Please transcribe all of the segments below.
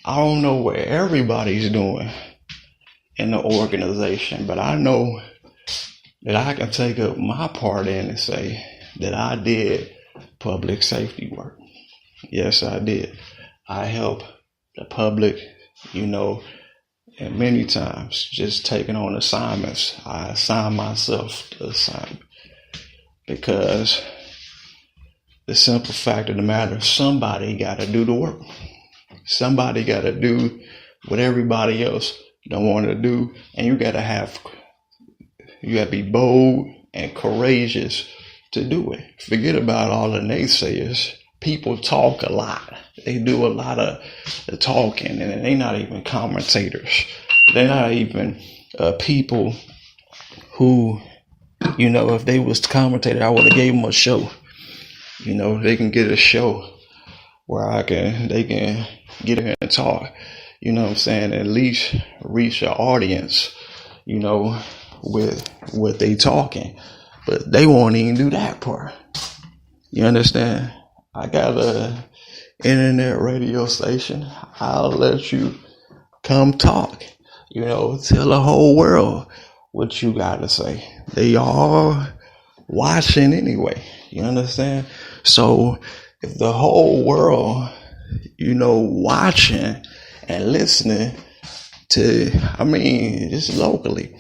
I don't know what everybody's doing in the organization, but I know that I can take up my part in and say that I did public safety work. Yes, I did. I helped the public, and many times just taking on assignments. I assign myself to assignment because the simple fact of the matter, somebody got to do the work. Somebody got to do what everybody else don't want to do, and you got to be bold and courageous to do it. Forget about all the naysayers. People talk a lot. They do a lot of the talking, and they're not even commentators. They're not even people who, if they was commentator, I would have gave them a show. They can get a show where they can get in and talk, at least reach an audience, with what they talking. But they won't even do that part. You understand? I got a internet radio station. I'll let you come talk, tell the whole world what you got to say. They all watching anyway. You understand? So if the whole world, watching and listening to, just locally,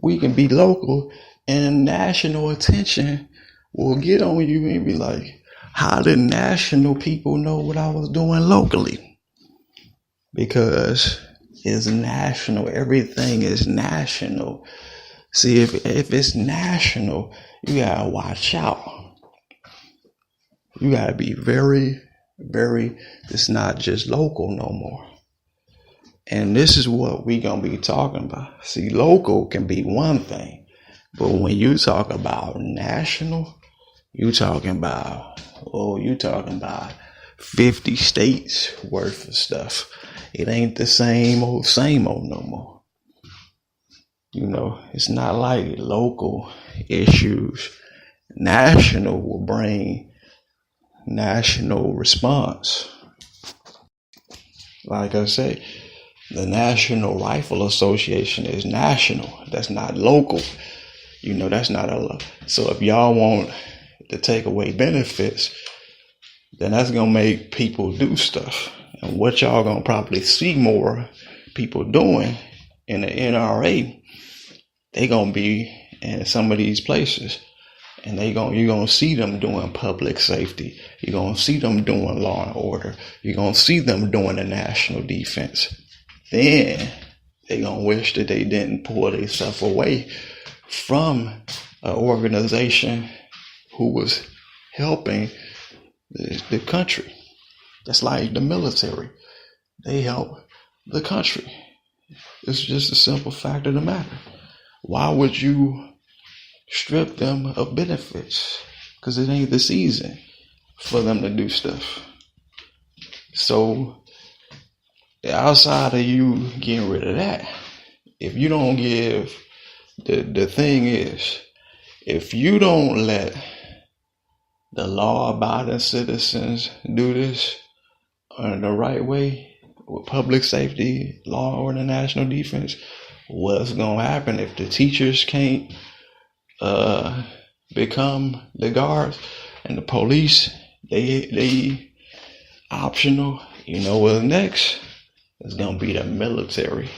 we can be local and national attention will get on you and be like, how did national people know what I was doing locally? Because it's national. Everything is national. See, if it's national, you gotta watch out. You gotta be very, very, it's not just local no more. And this is what we gonna be talking about. See, local can be one thing, but when you talk about national, you talking about 50 states worth of stuff. It ain't the same old no more. It's not like local issues. National will bring national response. Like I say, the National Rifle Association is national. That's not local. That's not so if y'all want to take away benefits, then that's going to make people do stuff. And what y'all going to probably see more people doing in the NRA, they going to be in some of these places. And you're going to see them doing public safety. You're going to see them doing law and order. You're going to see them doing the national defense. Then they're going to wish that they didn't pull themselves away from an organization who was helping the country. That's like the military. They help the country. It's just a simple fact of the matter. Why would you strip them of benefits? Because it ain't the season for them to do stuff. So outside of you getting rid of that, if you don't give, the thing is, if you don't let the law-abiding citizens do this in the right way with public safety, law, or the national defense, what's going to happen if the teachers can't become the guards and the police, they optional? What's next? It's going to be the military.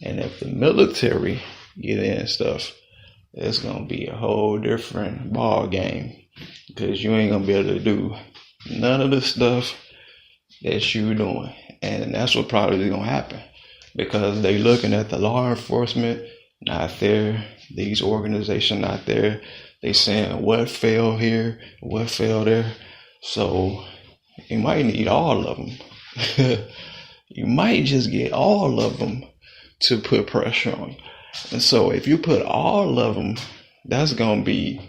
And if the military get in stuff, it's going to be a whole different ball game. Because you ain't going to be able to do none of the stuff that you doing. And that's what probably is going to happen. Because they looking at the law enforcement not there. These organizations not there. They saying what failed here, what failed there. So you might need all of them. You might just get all of them to put pressure on you. And so if you put all of them, that's going to be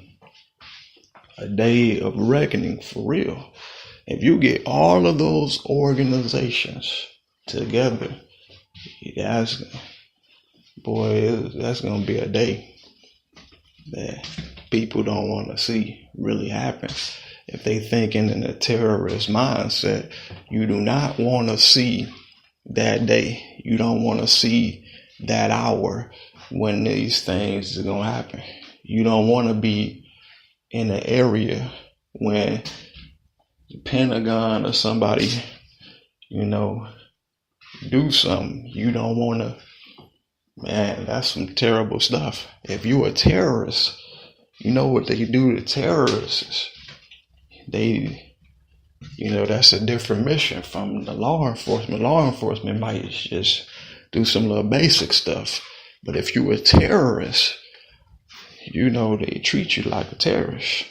a day of reckoning for real. If you get all of those organizations together, that's going to be a day that people don't want to see really happen. if they thinking in a terrorist mindset, you do not want to see that day. You don't want to see that hour when these things are going to happen. You don't want to be in an area when the Pentagon or somebody, do something. You don't want to, man, that's some terrible stuff. If you're a terrorist, you know what they do to terrorists. That's a different mission from the law enforcement. Law enforcement might just do some little basic stuff. But if you're a terrorist, they treat you like a terrorist.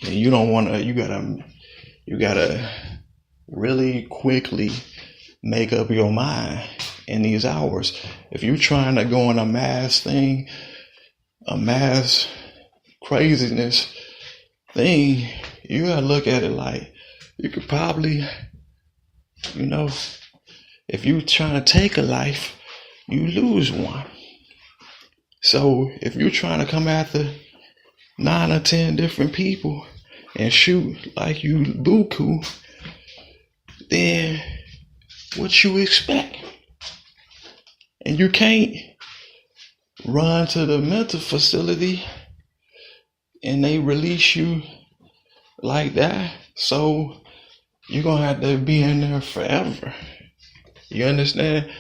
And you don't want to, you gotta really quickly make up your mind in these hours. If you're trying to go on a mass craziness thing, you gotta look at it like you could probably, if you're trying to take a life, you lose one. So if you're trying to come after 9 or 10 different people and shoot like you buku, then what you expect? And you can't run to the mental facility and they release you like that. So you're going to have to be in there forever. You understand?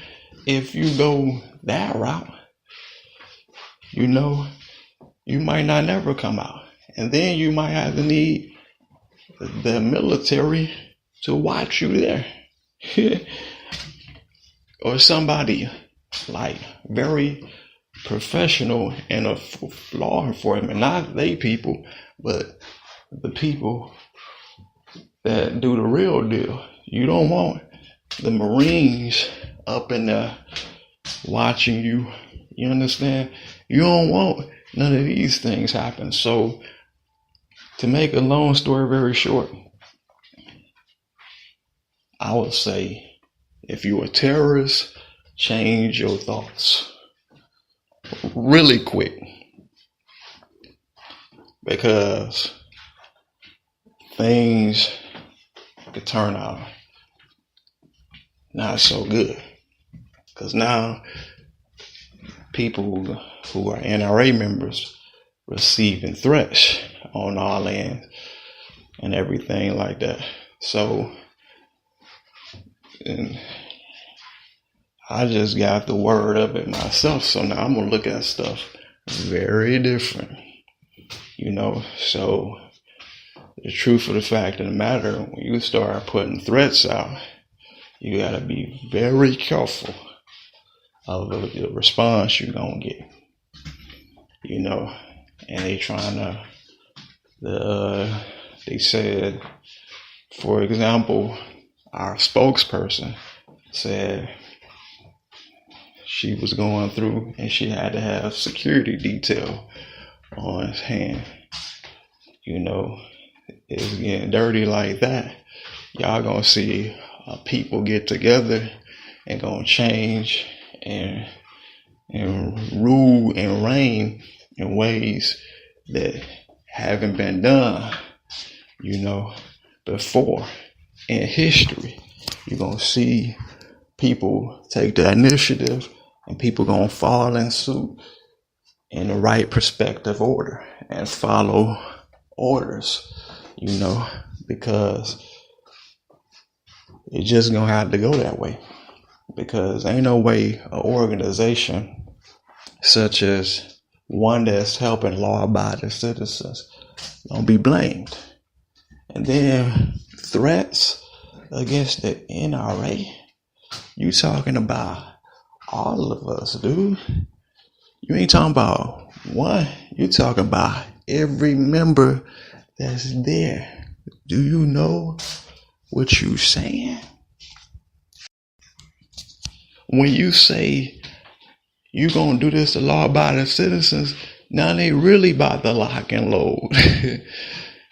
If you go that route, you might not never come out. And then you might have to need the military to watch you there. Or somebody like very professional in a law enforcement, not they people, but the people that do the real deal. You don't want the Marines up in there watching you. You understand? You don't want none of these things happen. So to make a long story very short, I would say if you're a terrorist, change your thoughts really quick, because things could turn out not so good. Because now people who are NRA members receiving threats on our land and everything like that. So, and I just got the word of it myself. So now I'm going to look at stuff very different, So the truth of the fact of the matter, when you start putting threats out, you got to be very careful of the response you're going to get, and they trying to, they said, for example, our spokesperson said she was going through and she had to have security detail on his hand. It's getting dirty like that. Y'all gonna see people get together and gonna change and rule and reign in ways that haven't been done, before in history. You're gonna see people take the initiative and people gonna fall in suit in the right perspective order and follow orders, because it's just gonna have to go that way. Because ain't no way an organization such as one that's helping law-abiding citizens gonna be blamed. And then threats against the NRA, you talking about all of us, dude. You ain't talking about one, you talking about every member that's there. Do you know what you saying? When you say you gonna do this to law-abiding citizens, now they really about to lock and load.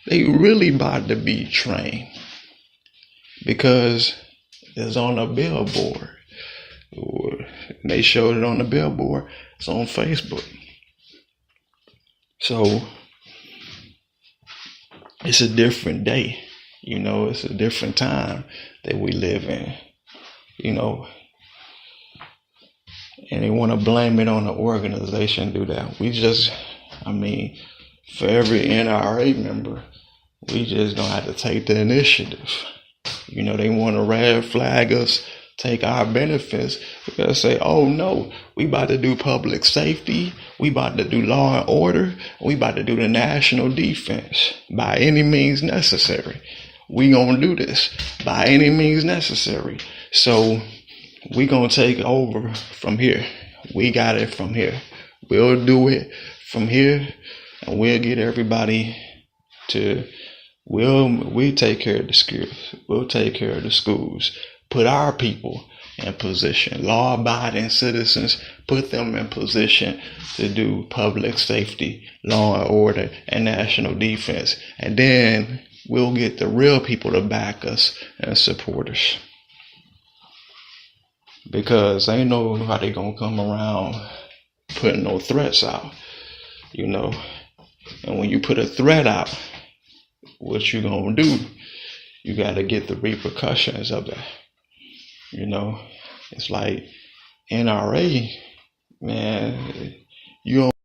They really about to be trained, because it's on a billboard. They showed it on the billboard. It's on Facebook. So it's a different day. It's a different time that we live in, and they want to blame it on the organization, do that. For every NRA member, we just don't have to take the initiative. They want to red flag us, take our benefits. We gotta say, oh no, we about to do public safety, we about to do law and order, we about to do the national defense by any means necessary. We gonna do this by any means necessary. So we gonna take over from here. We got it from here. We'll do it from here, and we'll get everybody to. We take care of the schools. We'll take care of the schools. Put our people in position. Law-abiding citizens, put them in position to do public safety, law and order, and national defense. And then we'll get the real people to back us and support us. Because ain't nobody gonna come around putting no threats out, And when you put a threat out, what you gonna do? You gotta get the repercussions of that. It's like NRA, man. You don't